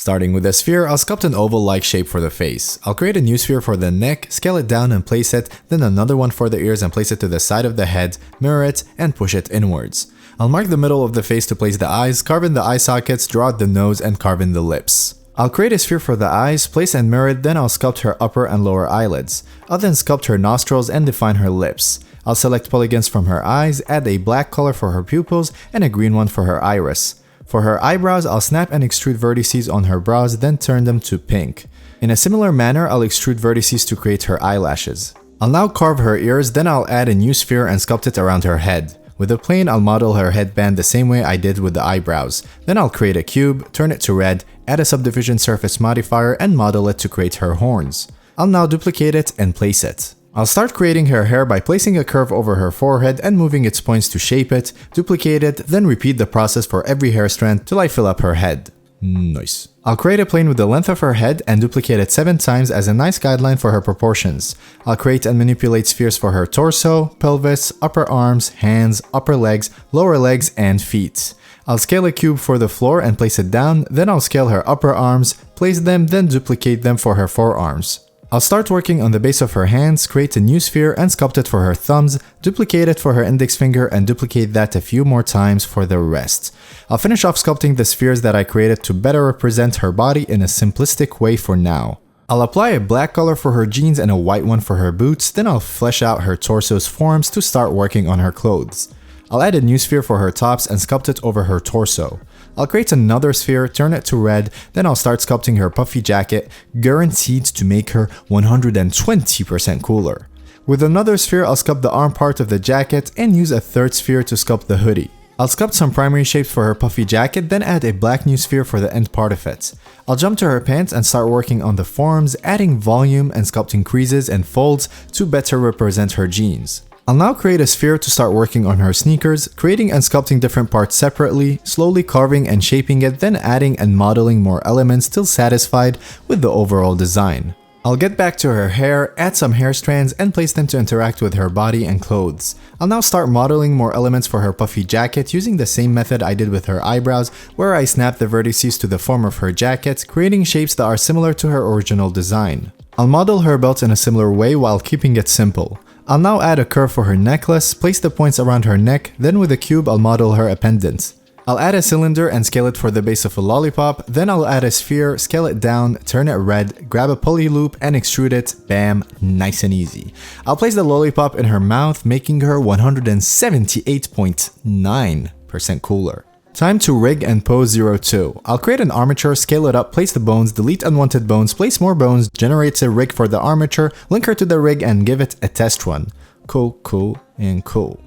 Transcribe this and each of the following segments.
Starting with the sphere, I'll sculpt an oval-like shape for the face. I'll create a new sphere for the neck, scale it down and place it, then another one for the ears and place it to the side of the head, mirror it, and push it inwards. I'll mark the middle of the face to place the eyes, carve in the eye sockets, draw out the nose, and carve in the lips. I'll create a sphere for the eyes, place and mirror it, then I'll sculpt her upper and lower eyelids. I'll then sculpt her nostrils and define her lips. I'll select polygons from her eyes, add a black color for her pupils, and a green one for her iris. For her eyebrows, I'll snap and extrude vertices on her brows, then turn them to pink. In a similar manner, I'll extrude vertices to create her eyelashes. I'll now carve her ears, then I'll add a new sphere and sculpt it around her head. With a plane, I'll model her headband the same way I did with the eyebrows. Then I'll create a cube, turn it to red, add a subdivision surface modifier, and model it to create her horns. I'll now duplicate it and place it. I'll start creating her hair by placing a curve over her forehead and moving its points to shape it, duplicate it, then repeat the process for every hair strand till I fill up her head. Nice. I'll create a plane with the length of her head and duplicate it 7 times as a nice guideline for her proportions. I'll create and manipulate spheres for her torso, pelvis, upper arms, hands, upper legs, lower legs, and feet. I'll scale a cube for the floor and place it down, then I'll scale her upper arms, place them, then duplicate them for her forearms. I'll start working on the base of her hands, create a new sphere and sculpt it for her thumbs, duplicate it for her index finger and duplicate that a few more times for the rest. I'll finish off sculpting the spheres that I created to better represent her body in a simplistic way for now. I'll apply a black color for her jeans and a white one for her boots, then I'll flesh out her torso's forms to start working on her clothes. I'll add a new sphere for her tops and sculpt it over her torso. I'll create another sphere, turn it to red, then I'll start sculpting her puffy jacket, guaranteed to make her 120% cooler. With another sphere, I'll sculpt the arm part of the jacket and use a third sphere to sculpt the hoodie. I'll sculpt some primary shapes for her puffy jacket, then add a black new sphere for the end part of it. I'll jump to her pants and start working on the forms, adding volume and sculpting creases and folds to better represent her jeans. I'll now create a sphere to start working on her sneakers, creating and sculpting different parts separately, slowly carving and shaping it, then adding and modeling more elements till satisfied with the overall design. I'll get back to her hair, add some hair strands, and place them to interact with her body and clothes. I'll now start modeling more elements for her puffy jacket using the same method I did with her eyebrows, where I snap the vertices to the form of her jacket, creating shapes that are similar to her original design. I'll model her belt in a similar way while keeping it simple. I'll now add a curve for her necklace, place the points around her neck, then with a cube I'll model her a pendant. I'll add a cylinder and scale it for the base of a lollipop, then I'll add a sphere, scale it down, turn it red, grab a pulley loop and extrude it, bam, nice and easy. I'll place the lollipop in her mouth, making her 178.9% cooler. Time to rig and pose 02. I'll create an armature, scale it up, place the bones, delete unwanted bones, place more bones, generates a rig for the armature, link her to the rig and give it a test run. Cool, cool, and cool.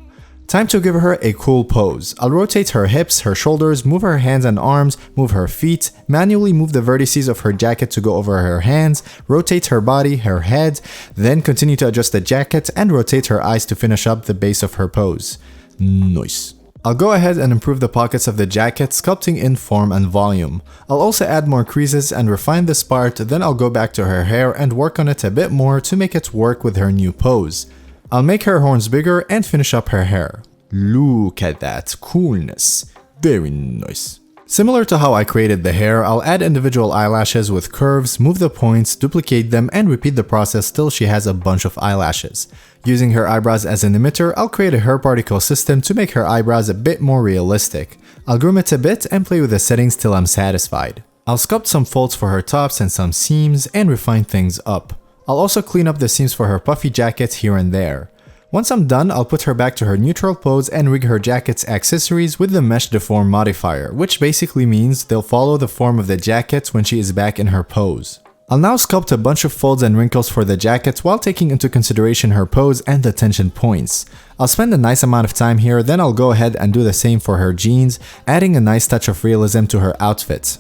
Time to give her a cool pose. I'll rotate her hips, her shoulders, move her hands and arms, move her feet, manually move the vertices of her jacket to go over her hands, rotate her body, her head, then continue to adjust the jacket and rotate her eyes to finish up the base of her pose. Nice. I'll go ahead and improve the pockets of the jacket, sculpting in form and volume. I'll also add more creases and refine this part, then I'll go back to her hair and work on it a bit more to make it work with her new pose. I'll make her horns bigger and finish up her hair. Look at that coolness. Very nice. Similar to how I created the hair, I'll add individual eyelashes with curves, move the points, duplicate them, and repeat the process till she has a bunch of eyelashes. Using her eyebrows as an emitter, I'll create a hair particle system to make her eyebrows a bit more realistic. I'll groom it a bit and play with the settings till I'm satisfied. I'll sculpt some folds for her tops and some seams and refine things up. I'll also clean up the seams for her puffy jacket here and there. Once I'm done, I'll put her back to her neutral pose and rig her jacket's accessories with the mesh deform modifier, which basically means they'll follow the form of the jacket when she is back in her pose. I'll now sculpt a bunch of folds and wrinkles for the jacket while taking into consideration her pose and the tension points. I'll spend a nice amount of time here, then I'll go ahead and do the same for her jeans, adding a nice touch of realism to her outfit.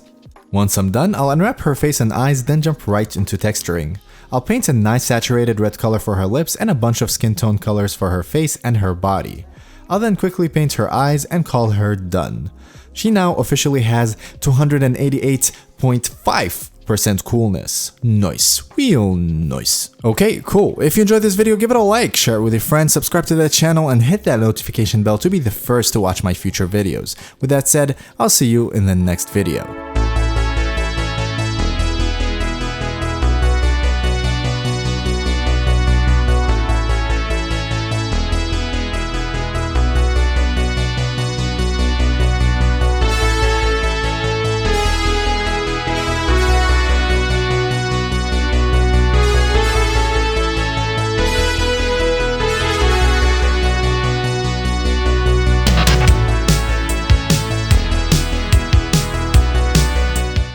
Once I'm done, I'll unwrap her face and eyes, then jump right into texturing. I'll paint a nice saturated red color for her lips and a bunch of skin tone colors for her face and her body. I'll then quickly paint her eyes and call her done. She now officially has 288.5% coolness. Nice, real nice. Okay, cool. If you enjoyed this video, give it a like, share it with your friends, subscribe to the channel, and hit that notification bell to be the first to watch my future videos. With that said, I'll see you in the next video.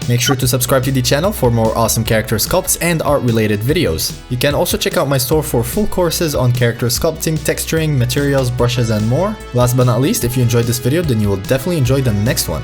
Make sure to subscribe to the channel for more awesome character sculpts and art related videos. You can also check out my store for full courses on character sculpting, texturing, materials, brushes, and more. Last but not least, if you enjoyed this video, then you will definitely enjoy the next one.